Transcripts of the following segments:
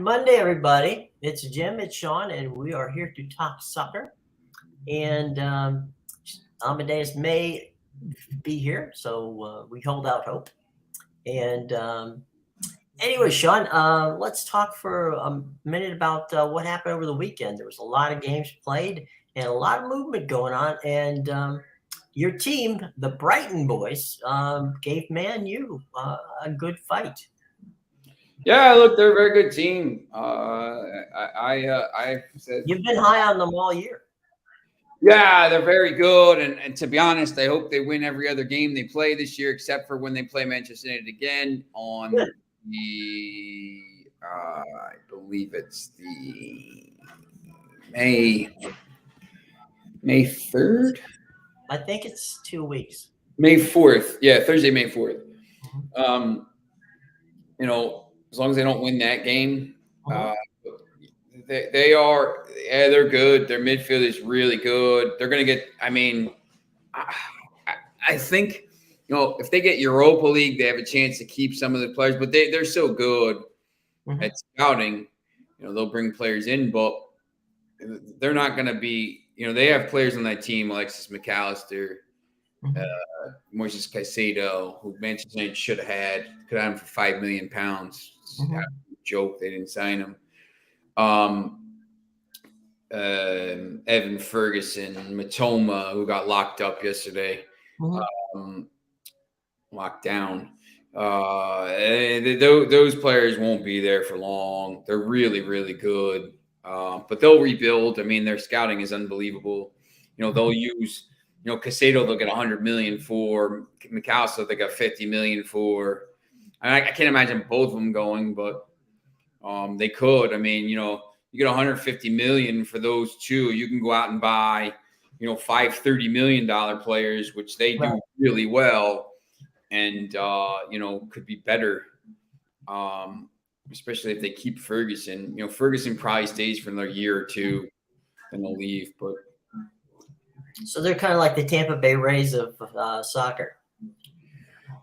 Monday, everybody. It's Jim, it's Sean, and we are here to talk soccer. And Amadeus may be here, so we hold out hope. And anyway, Sean, let's talk for a minute about what happened over the weekend. There was a lot of games played and a lot of movement going on. And your team, the Brighton boys, gave Man U a good fight. Yeah, look, they're a very good team. I said, You've been high on them all year. yeah, they're very good. And to be honest, I hope they win every other game they play this year, except for when they play Manchester United again on I believe it's the May 3rd, I think it's 2 weeks. May 4th. Yeah, Thursday, May 4th. Mhm. As long as they don't win that game, Mhm. they're good. Their midfield is really good. They're going to get, I think, if they get Europa League, they have a chance to keep some of the players, but they're so good Mhm. at scouting. They'll bring players in, but they're not going to be, they have players on that team, Alexis McAllister, Mhm. Moises Caicedo, who Manchester United could have him for £5 million. It's Mhm. a joke they didn't sign him. Evan Ferguson, Matoma, who got locked up yesterday, Mhm. locked down. Those players won't be there for long. They're really, really good, but they'll rebuild. I mean, their scouting is unbelievable. They'll use, Caicedo, they'll get 100 million for. McAllister, they got 50 million for. I can't imagine both of them going, but they could. I mean, you get 150 million for those two. You can go out and buy, five $30 million players, which they do really well, and could be better. Especially if they keep Ferguson. Ferguson probably stays for another year or two, then they'll leave. But So they're kind of like the Tampa Bay Rays of soccer.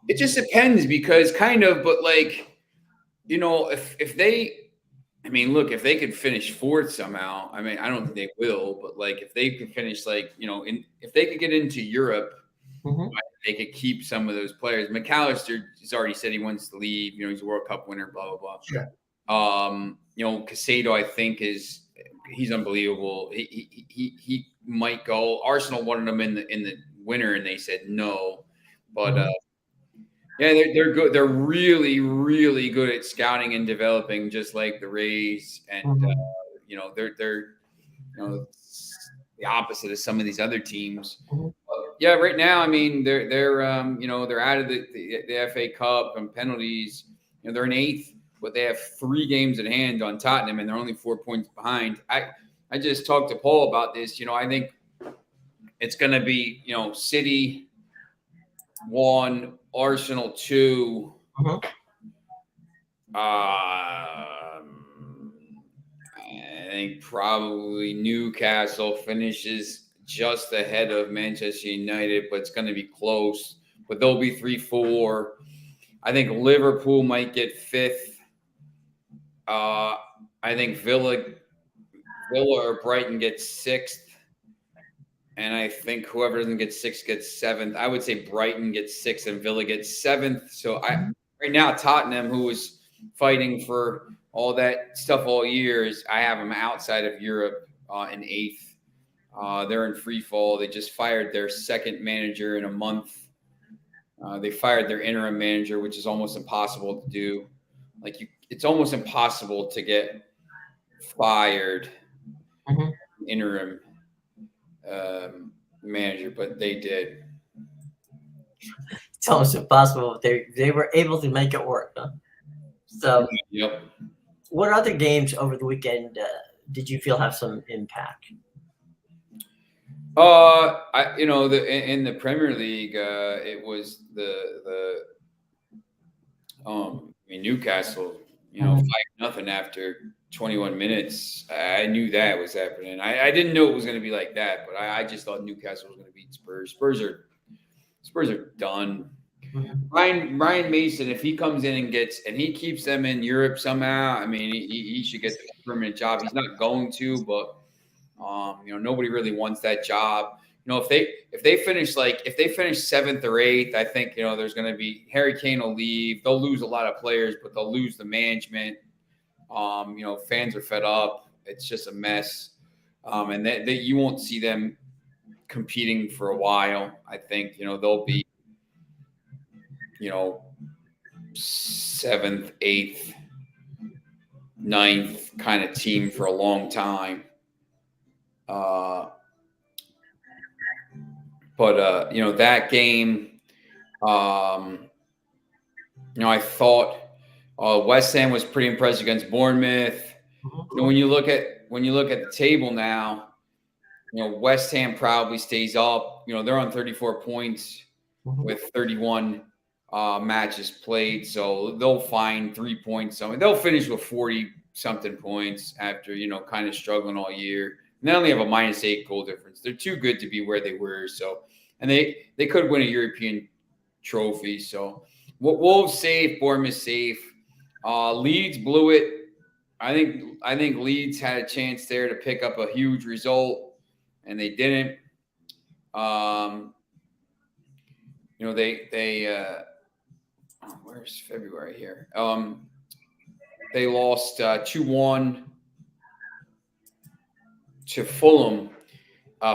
it just depends because but like, if they. I mean, look, if they could finish fourth somehow, I mean, I don't think they will, but like if they could finish if they could get into Europe, Mhm. they could keep some of those players. McAllister has already said he wants to leave. He's a World Cup winner, blah, blah, blah. Sure. Caicedo, I think he's unbelievable. He might go. Arsenal wanted him in the winter, and they said no. But Mhm. yeah, they're good. They're really, really good at scouting and developing, just like the Rays. And Mhm. they're the opposite of some of these other teams. Mhm. Yeah, right now, I mean, they're out of the FA Cup and penalties. They're in eighth, but they have 3 games at hand on Tottenham, and they're only 4 points behind. I just talked to Paul about this. I think it's going to be City 1, Arsenal 2. Mhm. I think probably Newcastle finishes just ahead of Manchester United, but it's going to be close. But they'll be 3-4. I think Liverpool might get 5th. I think Villa or Brighton gets 6th. And I think whoever doesn't get 6th gets 7th. I would say Brighton gets 6th and Villa gets 7th. So right now, Tottenham, who was fighting for all that stuff all years, I have them outside of Europe in 8th. They're in free fall. They just fired their second manager in a month. They fired their interim manager, which is almost impossible to do. It's almost impossible to get fired Mhm. interim manager, but they did. It's almost impossible. They were able to make it work. Huh? So, Yep. what other games over the weekend did you feel have some impact? In the Premier League, it was Newcastle, Mhm. 5-0 after 21 minutes. I knew that was happening. I didn't know it was going to be like that, but I just thought Newcastle was going to beat Spurs. Spurs are done. Mhm. Ryan Mason, if he comes in and he keeps them in Europe somehow, I mean, he should get the permanent job. He's not going to, but nobody really wants that job. If they finish 7th or 8th, I think there's going to be Harry Kane will leave. They'll lose a lot of players, but they'll lose the management. Fans are fed up. It's just a mess, and that you won't see them competing for a while. I think they'll be 7th, 8th, 9th kind of team for a long time. But that game, I thought West Ham was pretty impressive against Bournemouth. When you look at the table now, West Ham probably stays up. They're on 34 points with 31 matches played, so they'll find 3 points. I mean, they'll finish with 40 something points after kind of struggling all year. And they only have a -8 goal difference. They're too good to be where they were. So, and they could win a European trophy. So, Wolves safe, Bournemouth safe. Leeds blew it. I think Leeds had a chance there to pick up a huge result, and they didn't. Where's February here? They lost 2-1 to Fulham.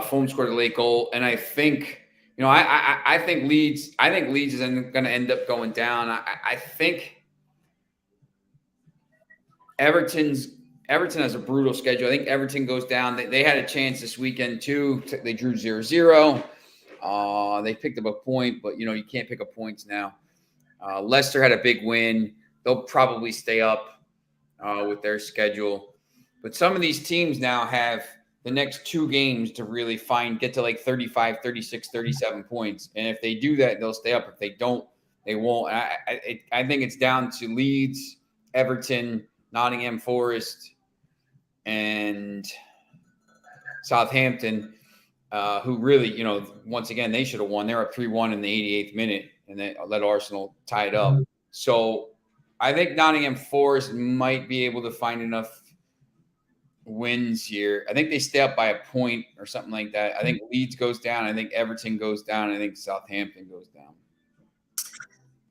Fulham scored a late goal, and I think I think Leeds is going to end up going down. I think Everton has a brutal schedule. I think Everton goes down. They had a chance this weekend too. They drew 0-0. They picked up a point, but you can't pick up points now. Leicester had a big win. They'll probably stay up with their schedule. But some of these teams now have the next 2 games to really get to like 35, 36, 37 points. And if they do that, they'll stay up. If they don't, they won't. I think it's down to Leeds, Everton, Nottingham Forest, and Southampton, who really, once again, they should have won. They're up 3-1 in the 88th minute, and they let Arsenal tie it up. So I think Nottingham Forest might be able to find enough wins here. I think they stay up by a point or something like that. I think Leeds goes down. I think Everton goes down. I think Southampton goes down.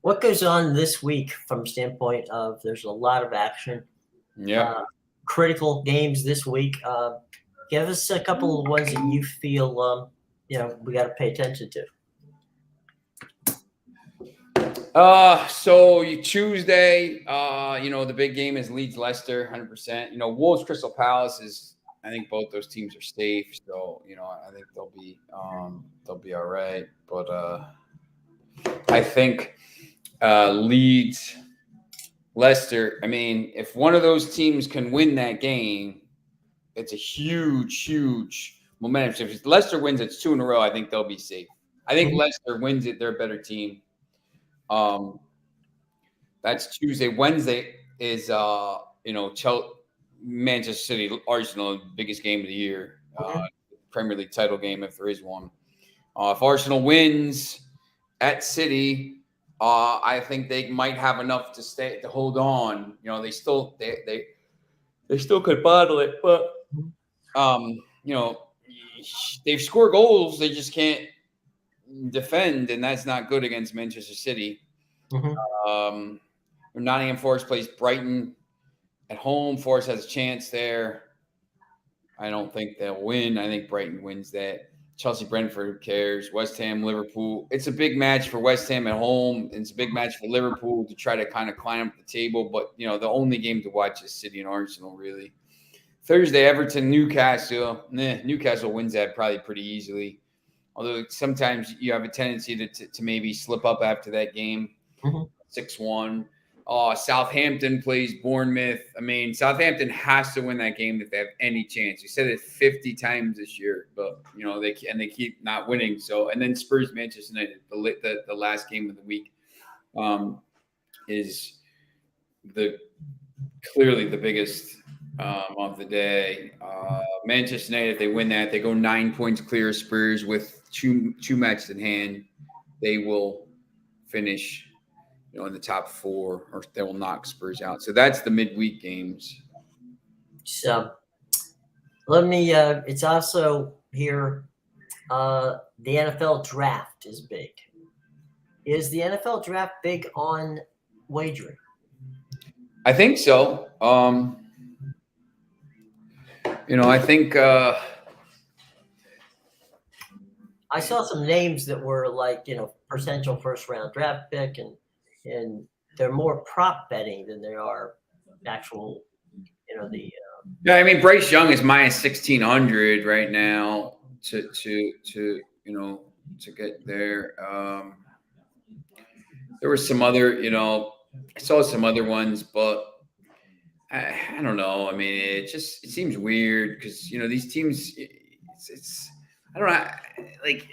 What goes on this week from standpoint of there's a lot of action? Yeah. Critical games this week. Give us a couple of ones that you feel we got to pay attention to. So Tuesday, the big game is Leeds Leicester, 100%. Wolves Crystal Palace is. I think both those teams are safe, so I think they'll be all right. But I think Leeds Leicester. I mean, if one of those teams can win that game, it's a huge momentum. If Leicester wins, it's 2 in a row. I think they'll be safe. I think Leicester wins it. They're a better team. That's Tuesday. Wednesday is Manchester City Arsenal, biggest game of the year, Premier League title game if there is one. If Arsenal wins at City, I think they might have enough to hold on. They still could bottle it, but they score goals, they just can't defend, and that's not good against Manchester City. Nottingham Forest plays Brighton at home. Forest has a chance there. I don't think they'll win. I think Brighton wins that. Chelsea, Brentford, who cares? West Ham, Liverpool. It's a big match for West Ham at home. It's a big match for Liverpool to try to kind of climb up the table. But, the only game to watch is City and Arsenal, really. Thursday, Everton, Newcastle. Newcastle wins that probably pretty easily. Although sometimes you have a tendency to maybe slip up after that game. 6-1. Southampton plays Bournemouth. I mean, Southampton has to win that game if they have any chance. We said it 50 times this year, but they keep not winning. So, and then Spurs, Manchester United, the last game of the week, is clearly the biggest of the day. Manchester United, if they win that, they go 9 points clear of Spurs with two matches in hand. They will finish, in the top 4, or they will knock Spurs out. So that's the midweek games. So let me. It's also here. The NFL draft is big. Is the NFL draft big on wagering? I think so. I think I saw some names that were like, potential first round draft pick, and they're more prop betting than they are actual, the. Yeah, I mean Bryce Young is minus 1,600 right now to get there. There were some other, I saw some other ones, but I don't know. I mean, it seems weird because these teams, it's I don't know, like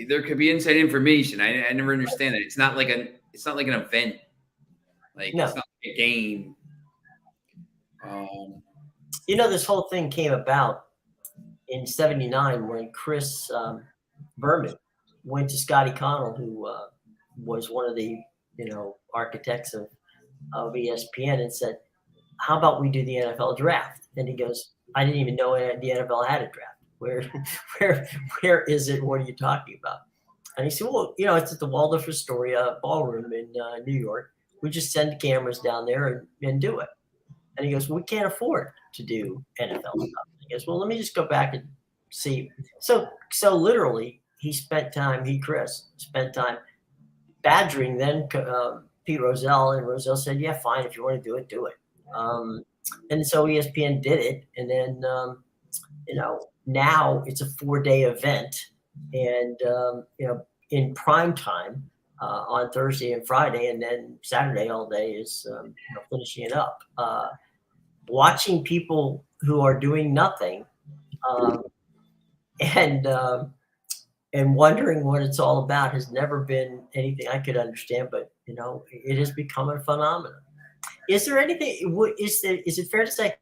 there could be inside information. I never understand it. It's not like an event, like No. It's not like a game. This whole thing came about in '79 when Chris Berman went to Scotty Connell, who was one of the architects of ESPN, and said, "How about we do the NFL draft?" And he goes, "I didn't even know the NFL had a draft. Where is it? What are you talking about?" And he said, "Well, it's at the Waldorf Astoria ballroom in New York. We just send cameras down there and do it." And he goes, "We can't afford to do NFL stuff." He goes, "Well, let me just go back and see." So literally, Chris spent time badgering then Pete Rozelle, and Rozelle said, "Yeah, fine. If you want to do it, do it." And so ESPN did it, and then now it's a 4-day event, and in prime time on Thursday and Friday, and then Saturday all day is finishing it up. Watching people who are doing nothing, and wondering what it's all about has never been anything I could understand, but it has become a phenomenon. Is there anything? Is it fair to say?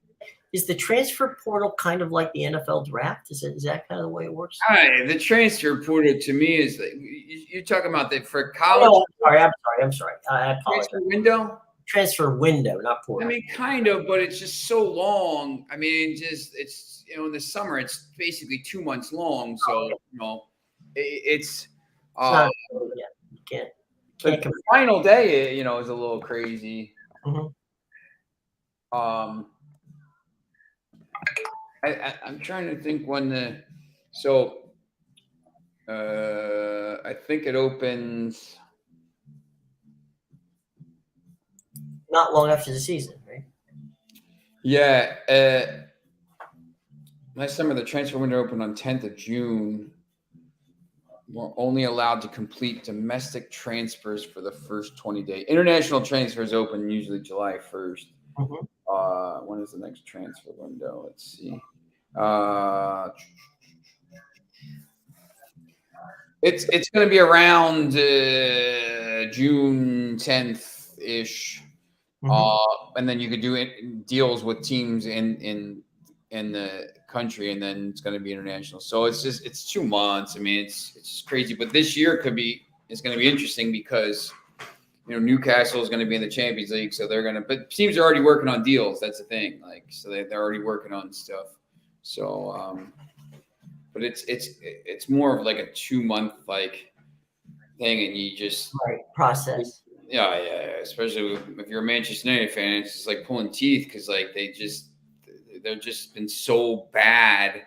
Is the transfer portal kind of like the NFL draft? Is that kind of the way it works? The transfer portal to me is like, you're talking about that for college. Oh, I'm sorry. I apologize. Transfer window. Transfer window, not portal. I mean, kind of, but it's just so long. I mean, it's in the summer, it's basically 2 months long. So it's not, yeah, you can't. The final day, is a little crazy. Mm-hmm. I'm trying to think when I think it opens not long after the season, right? Yeah. Last summer, the transfer window opened on 10th of June. We're only allowed to complete domestic transfers for the first 20 days. International transfers open usually July 1st. Mm-hmm. When is the next transfer window? Let's see. It's going to be around June 10th ish, and then you could do deals with teams in the country, and then it's going to be international. So it's 2 months. I mean, it's just crazy. But this year it's going to be interesting because Newcastle is going to be in the Champions League, so but teams are already working on deals. That's the thing. So they're already working on stuff. So, but it's more of like a 2 month thing, and you just process. Yeah. Especially if you're a Manchester United fan, it's just like pulling teeth because they've just been so bad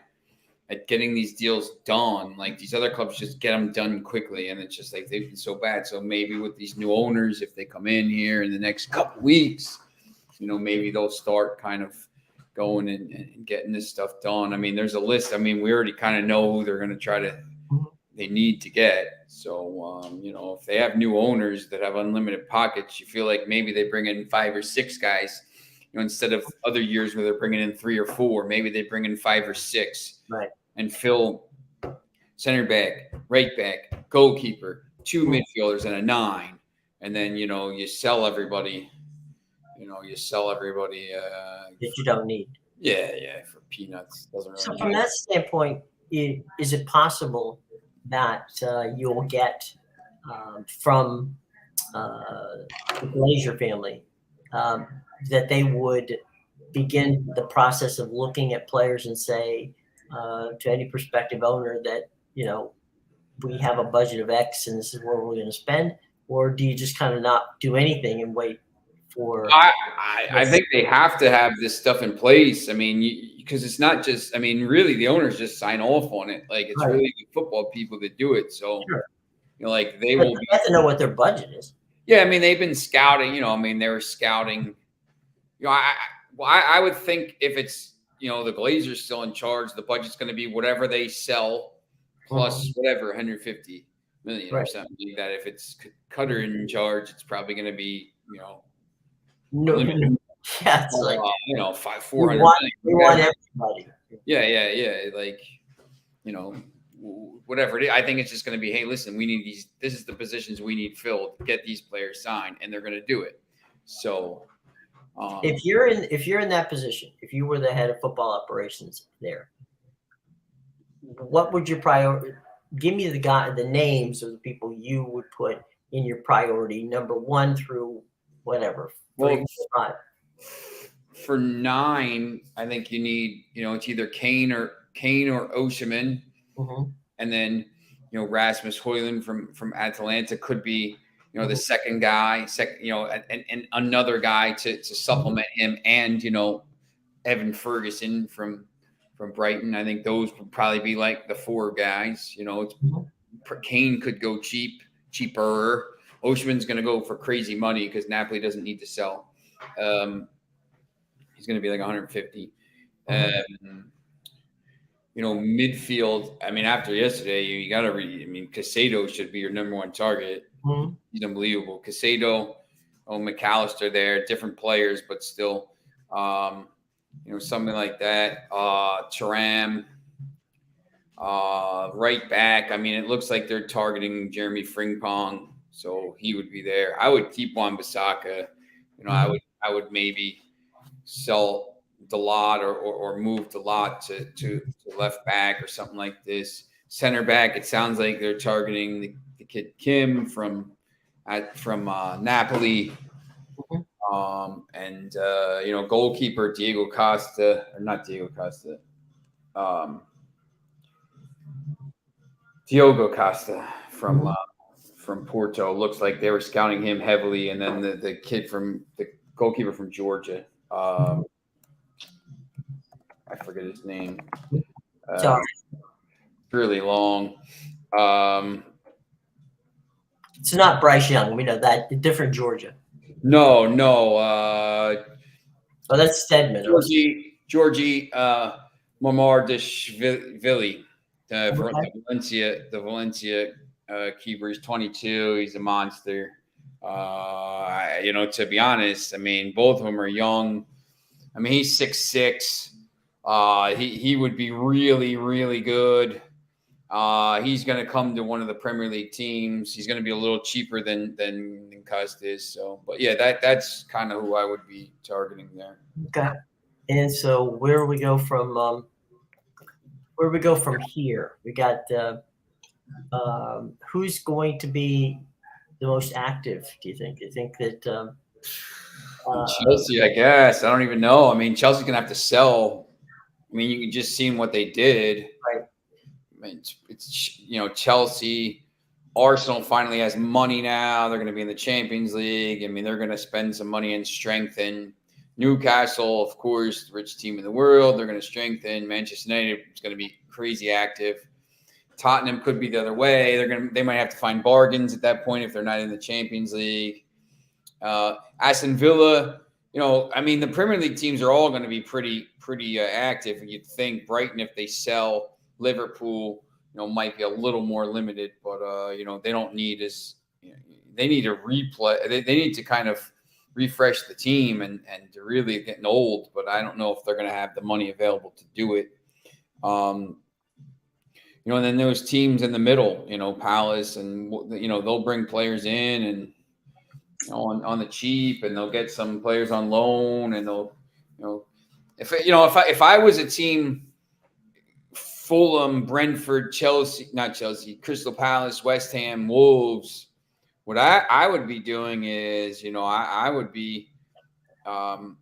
at getting these deals done. Like these other clubs just get them done quickly, and it's just like they've been so bad. So maybe with these new owners, if they come in here in the next couple weeks, maybe they'll start kind of going and getting this stuff done. I mean, there's a list. I mean, we already kind of know who they're going to they need to get. So, if they have new owners that have unlimited pockets, you feel like maybe they bring in 5 or 6 guys, instead of other years where they're bringing in 3 or 4, maybe they bring in 5 or 6. Right. And fill center back, right back, goalkeeper, 2 midfielders, and a 9. And then, you sell everybody. That you don't need. Yeah, for peanuts. Doesn't really so from that standpoint, is it possible that you'll get from the Glazer family, that they would begin the process of looking at players and say to any prospective owner that, we have a budget of X and this is where we're going to spend? Or do you just kind of not do anything and wait for? I think they have to have this stuff in place. I mean, because it's not just, I mean, really the owners just sign off on it. Like it's Right. really the football people that do it. So, Sure. like they But will they have to know what their budget is. Yeah, I mean, they've been scouting. I mean, they were scouting. I would think if it's the Glazers still in charge, the budget's going to be whatever they sell plus whatever 150 million or something like that. If it's Cutter in charge, it's probably going to be No, yeah, it's like 400 we want everybody. Yeah. Like, whatever it is. I think it's just going to be, hey, listen, we need these. This is the positions we need filled. Get these players signed, and they're going to do it. So, if you're in that position, if you were the head of football operations there, what would your priority? Give me the names of the people you would put in your priority number 1 through whatever. Well, 5. For 9, I think you need, it's either Kane or Osherman, and then Rasmus Højlund from Atalanta could be the second guy, and another guy to supplement him, and Evan Ferguson from Brighton. I think those would probably be like the 4 guys. Kane could go cheaper. Osherman's going to go for crazy money because Napoli doesn't need to sell. He's going to be like 150. Midfield. I mean, after yesterday, you got to read. I mean, Caicedo should be your number 1 target. He's unbelievable. Caicedo, McAllister there, different players, but still, something like that. Thuram, right back. I mean, it looks like they're targeting Jeremy Frimpong, so he would be there. I would keep Wan-Bissaka. I would maybe sell Dalot or move Dalot to left back or something like this. Center back, it sounds like they're targeting the kid Kim from Napoli. And goalkeeper Diogo Costa from Porto. Looks like they were scouting him heavily, and then the kid from the goalkeeper from Georgia. I forget his name. Really long. It's not Bryce Young. We know that. Different Georgia. No. That's Stedman. Georgie Mamardashvili, the Valencia keeper. He's 22. He's a monster. To be honest, I mean, both of them are young. I mean, he's 6'6". He would be really, really good. He's going to come to one of the Premier League teams. He's going to be a little cheaper than Costa is. So, but yeah, that's kind of who I would be targeting there. Okay. And so where do we go from here? We got who's going to be the most active, do you think? Do you think that Chelsea, I guess. I don't even know. I mean, Chelsea's going to have to sell. I mean, you can just see what they did. Right. I mean, it's Chelsea. Arsenal finally has money now. They're going to be in the Champions League. I mean, they're going to spend some money and strengthen. Newcastle, of course, the richest team in the world. They're going to strengthen. Manchester United is going to be crazy active. Tottenham could be the other way. They might have to find bargains at that point if they're not in the Champions League. Aston Villa, I mean, the Premier League teams are all going to be pretty active. You'd think Brighton, if they sell, Liverpool, might be a little more limited, but they don't need they need to replay. They need to kind of refresh the team and they're really getting old, but I don't know if they're going to have the money available to do it. And then those teams in the middle, Palace, and they'll bring players in and on the cheap, and they'll get some players on loan, and they'll if I was a team, Fulham, Brentford, Crystal Palace, West Ham, Wolves, What I would be doing is, I would be going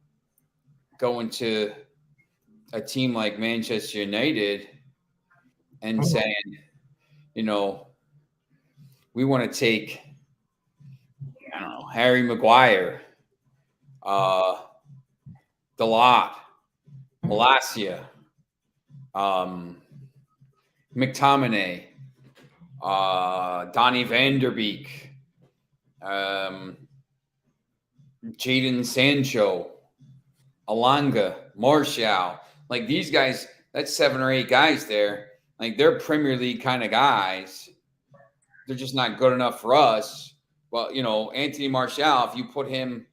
to a team like Manchester United and saying, we want to take, I don't know, Harry Maguire, Dalot, Malacia, McTominay, Donny van der Beek, Jadon Sancho, Alanga, Martial. Like these guys, that's 7 or 8 guys there. Like they're Premier League kind of guys. They're just not good enough for us. Well, Anthony Martial, if you put him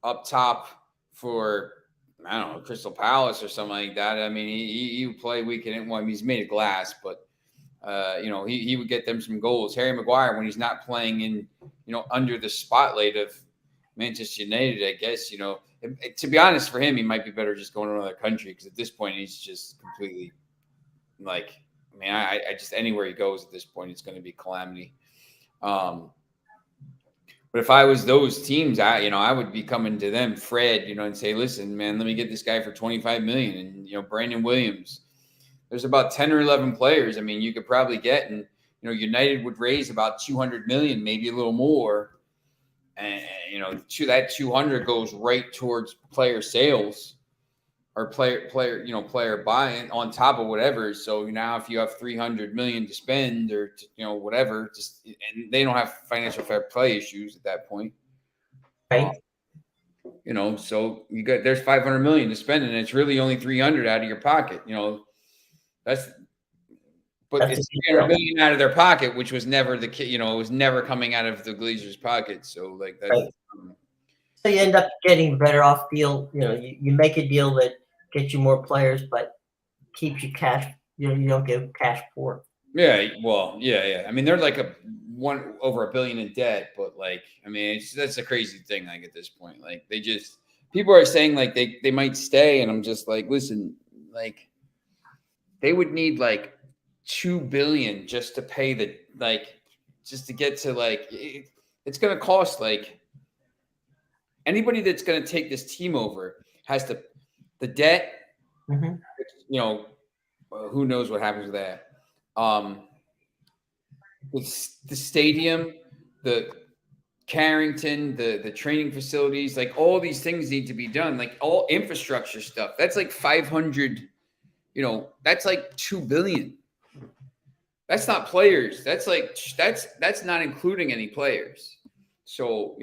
up top for, I don't know, Crystal Palace or something like that, I mean, he would play weekend. Well, I mean, he's made of glass, but he would get them some goals. Harry Maguire, when he's not playing in, under the spotlight of Manchester United, I guess, to be honest, for him, he might be better just going to another country because at this point, he's just completely like, I mean, I just anywhere he goes at this point, it's going to be calamity. But if I was those teams, I would be coming to them, Fred, and say, listen, man, let me get this guy for $25 million, and Brandon Williams. There's about 10 or 11 players. I mean, you could probably get, and United would raise about 200 million, maybe a little more, and that 200 goes right towards player sales or player buying on top of whatever. So now if you have 300 million to spend or whatever, and they don't have financial fair play issues at that point, right? So there's 500 million to spend, and it's really only 300 out of your pocket. That's it's 300 million out of their pocket, which was never it was never coming out of the Glazers' pocket. So like that. Right. So you end up getting a better off deal. You make a deal that gets you more players, but keeps you cash. You don't get cash poor. Yeah, well, yeah. I mean, they're like over $1 billion in debt, but like, I mean, that's a crazy thing. Like at this point, like people are saying like they might stay, and I'm just like, listen, like they would need like $2 billion just to pay just to get to like it's going to cost like. Anybody that's going to take this team over has the debt, mm-hmm. Who knows what happens with that. The stadium, the Carrington, the training facilities, like all these things need to be done, like all infrastructure stuff. That's like 500, that's like 2 billion. That's not players. That's not including any players. So,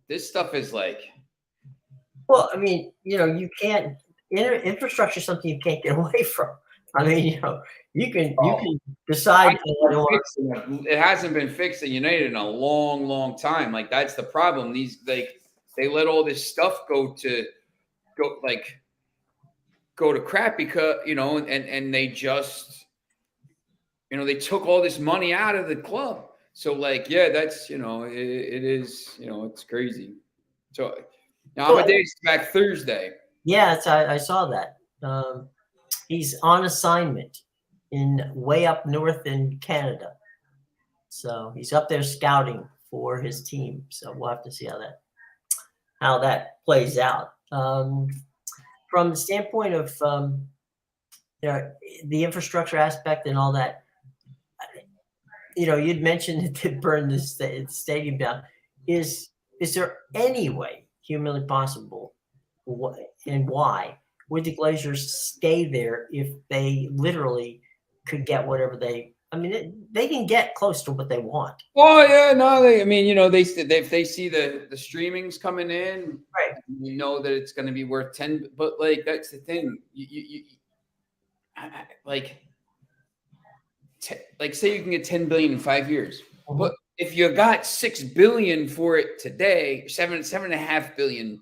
this stuff is like. Well, I mean, you can't infrastructure is something you can't get away from. I mean, you can decide. It hasn't been fixed at United in a long, long time. Like that's the problem. They let all this stuff go to crap because and they just they took all this money out of the club. So like, yeah, that's it is it's crazy. So now Amadeus back Thursday. Yeah, I saw that. He's on assignment way up north in Canada. So he's up there scouting for his team. So we'll have to see how that plays out. From the standpoint of the infrastructure aspect and all that, you'd mentioned to burn the stadium down. Is there any way humanly possible, and why would the Glazers stay there if they literally could get whatever they can get close to what they want? Oh yeah, no, if they see the streamings coming in, right? That it's going to be worth 10. But like that's the thing, say you can get 10 billion in 5 years, mm-hmm. But if you got 6 billion for it today, $7.5 billion.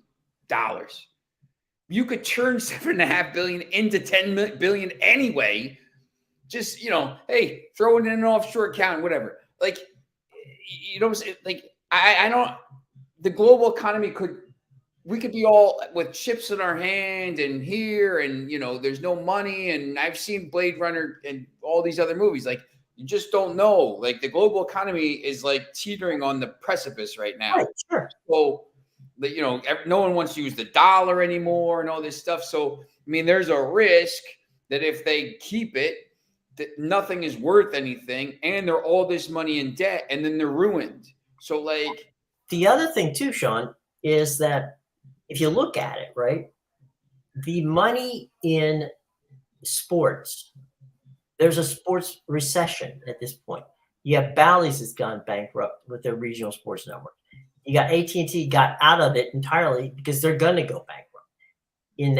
You could turn $7.5 billion into 10 billion anyway. Just hey, throw it in an offshore account, whatever. Like I don't. The global economy we could be all with chips in our hand and here, and there's no money. And I've seen Blade Runner and all these other movies. Like You just don't know. Like the global economy is like teetering on the precipice right now. Right, sure. So, you know, no one wants to use the dollar anymore and all this stuff. So, I mean, there's a risk that if they keep it, that nothing is worth anything, and they're all this money in debt, and then they're ruined. So, like, the other thing too, Sean, is that if you look at it, right, the money in sports, there's a sports recession at this point. You have Bally's has gone bankrupt with their regional sports network. You got AT&T got out of it entirely because they're going to go bankrupt in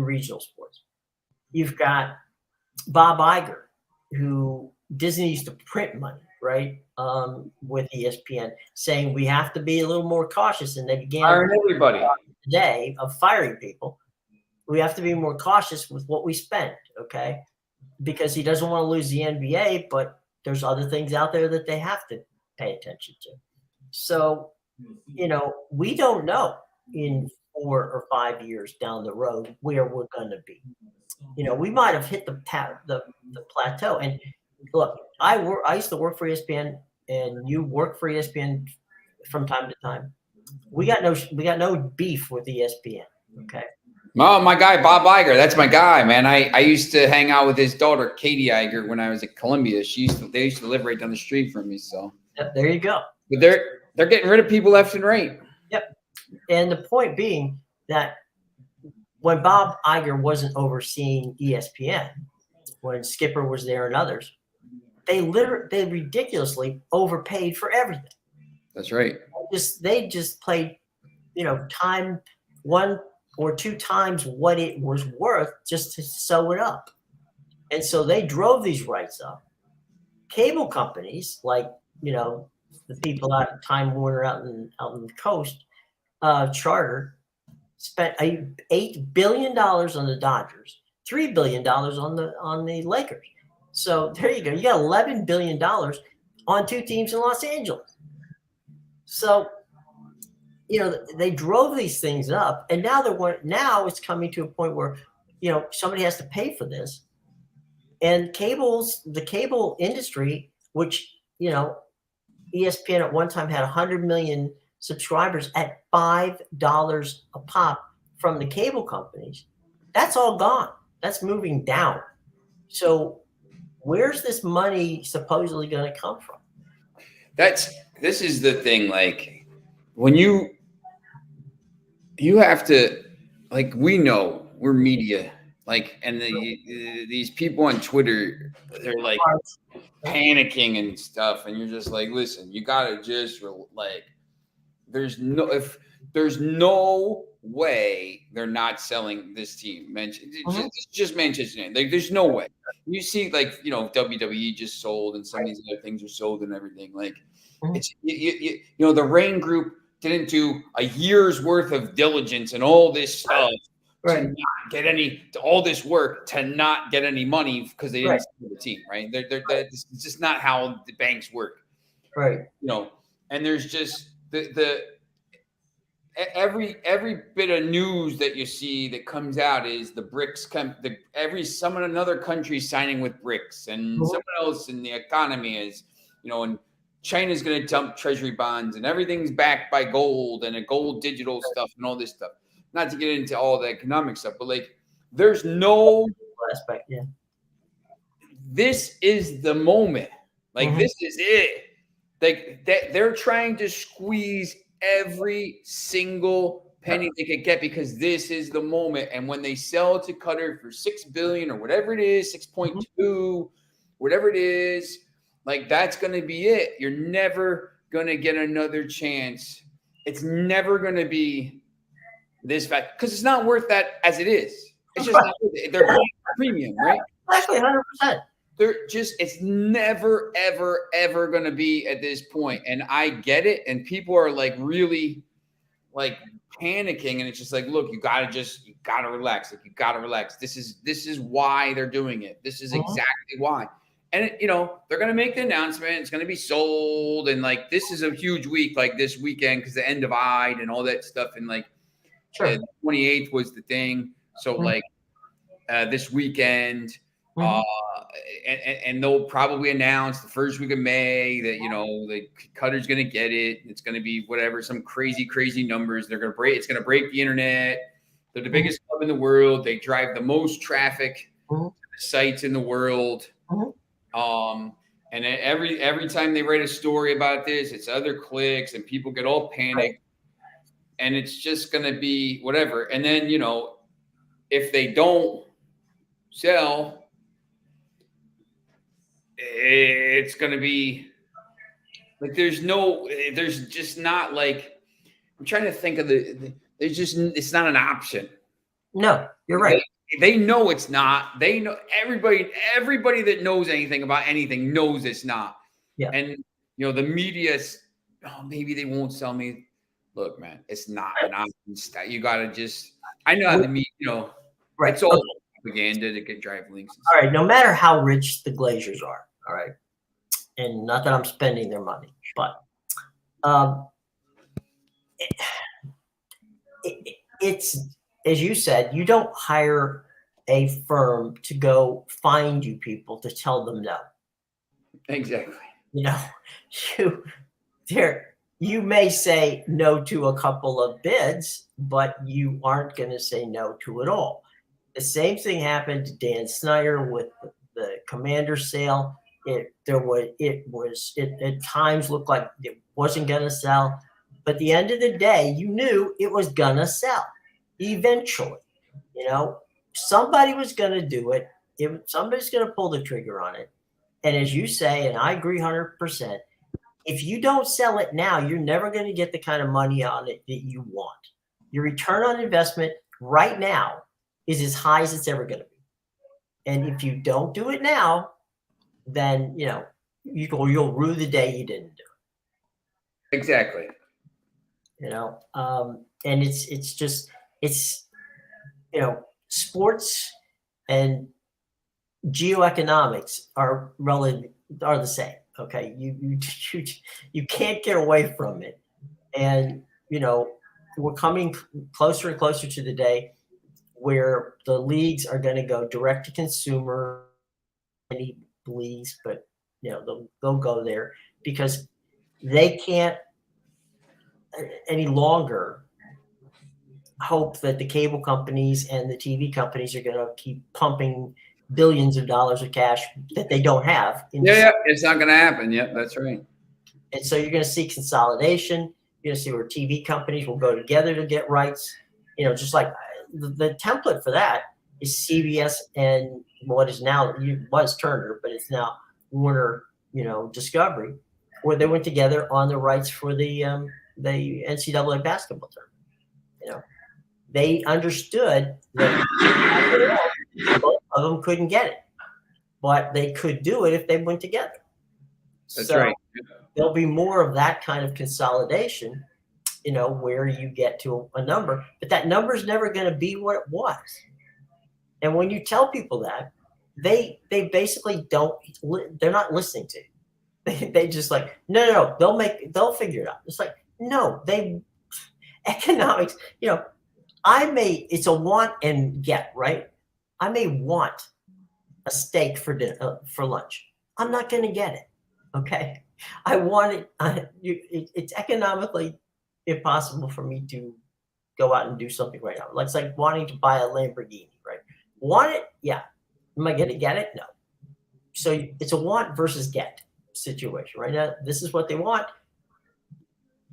regional sports. You've got Bob Iger, who Disney used to print money, right? With ESPN, saying we have to be a little more cautious, and they began firing everybody today of firing people. We have to be more cautious with what we spend, okay? Because he doesn't want to lose the NBA, but there's other things out there that they have to pay attention to. So, you know, we don't know in 4 or 5 years down the road where we're going to be. You know, we might have hit the plateau. And look, I used to work for ESPN, and you work for ESPN from time to time. We got no beef with ESPN. Okay. Oh, my guy, Bob Iger. That's my guy, man. I used to hang out with his daughter, Katie Iger, when I was at Columbia. They used to live right down the street from me. So yep, there you go. But they're getting rid of people left and right. Yep. And the point being that when Bob Iger wasn't overseeing ESPN, when Skipper was there and others, they ridiculously overpaid for everything. That's right. They just played, you know, time 1 or 2 times what it was worth just to sew it up. And so they drove these rights up. Cable companies like, you know, the people out at Time Warner out in the coast, Charter, spent $8 billion on the Dodgers, $3 billion on the Lakers. So there you go. You got $11 billion on 2 teams in Los Angeles. So, you know, they drove these things up, and now it's coming to a point where, you know, somebody has to pay for this. And the cable industry, which, you know, ESPN at one time had 100 million subscribers at $5 a pop from the cable companies. That's all gone. That's moving down. So where's this money supposedly going to come from? This is the thing. Like when you have to, like, we know we're media, like, and these people on Twitter, they're like panicking and stuff. And you're just like, listen, you got to just like, there's no way they're not selling this team. Just Manchester United. Like, there's no way. You see, like, you know, WWE just sold, and some of these other things are sold and everything. Like, it's you know, the Rain Group didn't do a year's worth of diligence and all this stuff to not get all this work to not get any money because they didn't sell the team. Right? It's just not how the banks work. Right. You know, and there's just every bit of news that you see that comes out is the BRICS another country signing with BRICS, and someone else in the economy is, you know, and China's going to dump treasury bonds, and everything's backed by gold and a gold digital stuff and all this stuff. Not to get into all the economic stuff, but like, there's no aspect. Yeah. This is the moment. Like, this is it. Like, they're trying to squeeze every single penny they could get because this is the moment. And when they sell to Qatar for $6 billion or whatever it is, 6.2, whatever it is, like, that's going to be it. You're never going to get another chance. It's never going to be this fast because it's not worth that as it is. It's just not worth it. They're premium, right? Exactly, 100%. It's never, ever, ever going to be at this point. And I get it. And people are like really like panicking. And it's just like, look, you got to relax. Like, you got to relax. This is why they're doing it. This is exactly why. And, you know, they're going to make the announcement. It's going to be sold. And like, this is a huge week, like this weekend, because the end of Eid and all that stuff. And like, the 28th was the thing. So like this weekend, and they'll probably announce the first week of May that the Qatar's going to get it. It's going to be whatever, some crazy numbers. They're going to break. It's going to break the internet. They're the biggest club in the world. They drive the most traffic to the sites in the world. And every time they write a story about this, it's other clicks and people get all panicked. And it's just going to be whatever. And then, if they don't sell, it's going to be like there's just not like, I'm trying to think of it's not an option. No, you're right. They know it's not. They know everybody that knows anything about anything knows it's not. Yeah. And the media's, maybe they won't sell me. Look, man, it's not an option. You got to I know how the media, right. It's all propaganda to get drive links. All right. No matter how rich the Glazers are, all right, and not that I'm spending their money, but it's, as you said, you don't hire a firm to go find you people to tell them no. Exactly. You may say no to a couple of bids, but you aren't going to say no to it all. The same thing happened to Dan Snyder with the Commander sale. It at times looked like it wasn't going to sell, but at the end of the day, you knew it was going to sell eventually. Somebody was going to do it. Somebody's going to pull the trigger on it. And as you say, and I agree 100%, if you don't sell it now, you're never going to get the kind of money on it that you want. Your return on investment right now is as high as it's ever going to be. And if you don't do it now, then, you'll rue the day you didn't do it. Exactly. And it's sports and geoeconomics are the same. Okay. You can't get away from it. And, we're coming closer and closer to the day where the leagues are going to go direct to consumer, any leagues, but they'll go there because they can't any longer hope that the cable companies and the TV companies are going to keep pumping billions of dollars of cash that they don't have. It's not going to happen. Yeah, that's right. And so you're going to see consolidation. You're going to see where TV companies will go together to get rights. Just like the template for that is CBS and what is now was Turner, but it's now Warner, Discovery, where they went together on the rights for the NCAA basketball tournament. They understood that both of them couldn't get it, but they could do it if they went together. That's right. There'll be more of that kind of consolidation, where you get to a number, but that number is never going to be what it was. And when you tell people that, they basically they're not listening to you. They just like, no, they'll figure it out. It's like, no, economics, it's a want and get, right? I may want a steak for dinner, for lunch. I'm not going to get it. Okay. I want it. It's economically impossible for me to go out and do something right now. It's like wanting to buy a Lamborghini, right? Want it? Yeah. Am I going to get it? No. So it's a want versus get situation right now. This is what they want.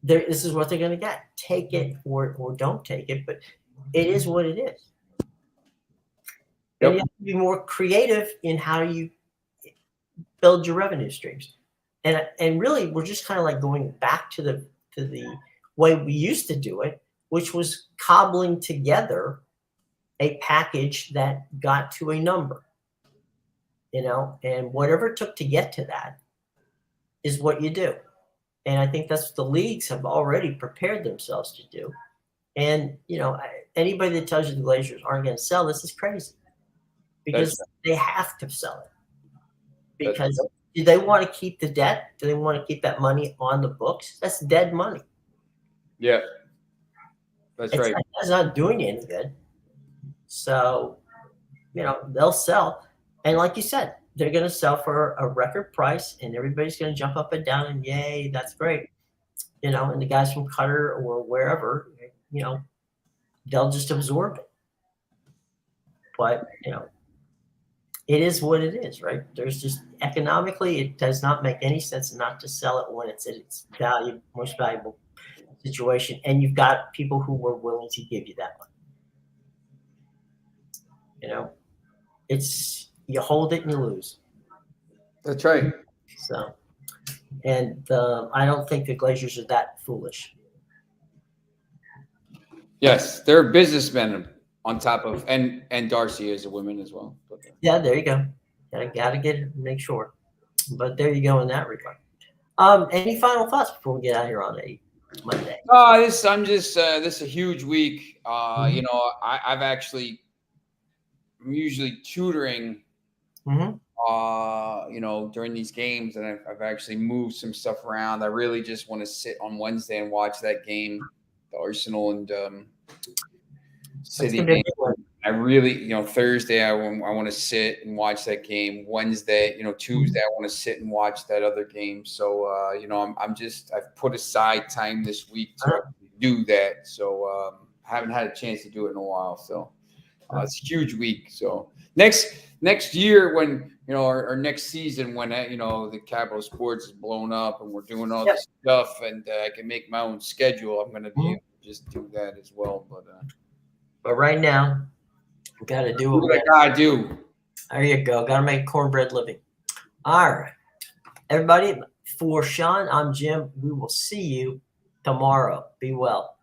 This is what they're going to get. Take it or don't take it, but it is what it is. Yep. And you have to be more creative in how you build your revenue streams. And really, we're just kind of like going back to the way we used to do it, which was cobbling together a package that got to a number, and whatever it took to get to that is what you do. And I think that's what the leagues have already prepared themselves to do. And, anybody that tells you the Glazers aren't going to sell this is crazy because they have to sell it. Because do they want to keep the debt? Do they want to keep that money on the books? That's dead money. Yeah, that's right. That's not doing you any good. So, they'll sell. And like you said, they're going to sell for a record price, and everybody's going to jump up and down and yay, that's great. You know, and the guys from Qatar or wherever, you know, they'll just absorb it. But, you know, it is what it is, right? There's just economically, it does not make any sense not to sell it when it's at its most valuable situation. And you've got people who were willing to give you that money. You know, it's you hold it and you lose. That's right. So, and I don't think the Glazers are that foolish. Yes, they're businessmen on top of, and Darcy is a woman as well. But, Yeah, there you go. Gotta get it, make sure. But there you go in that regard. Any final thoughts before we get out here on a Monday? this is a huge week. You know, I'm usually tutoring. You know, during these games, and I've actually moved some stuff around. I really just want to sit on Wednesday and watch that game, the Arsenal and City game. I really, you know, Thursday I want to sit and watch that game. Wednesday, you know, Tuesday I want to sit and watch that other game. So, you know, I've put aside time this week to do that. So, haven't had a chance to do it in a while. So, it's a huge week. So next year when, you know, our next season when, you know, the Capital Sports is blown up and we're doing all this stuff and I can make my own schedule, I'm going to be able to just do that as well. But right now, we got to do what I got to do. There you go. Got to make cornbread living. All right. Everybody, for Sean, I'm Jim. We will see you tomorrow. Be well.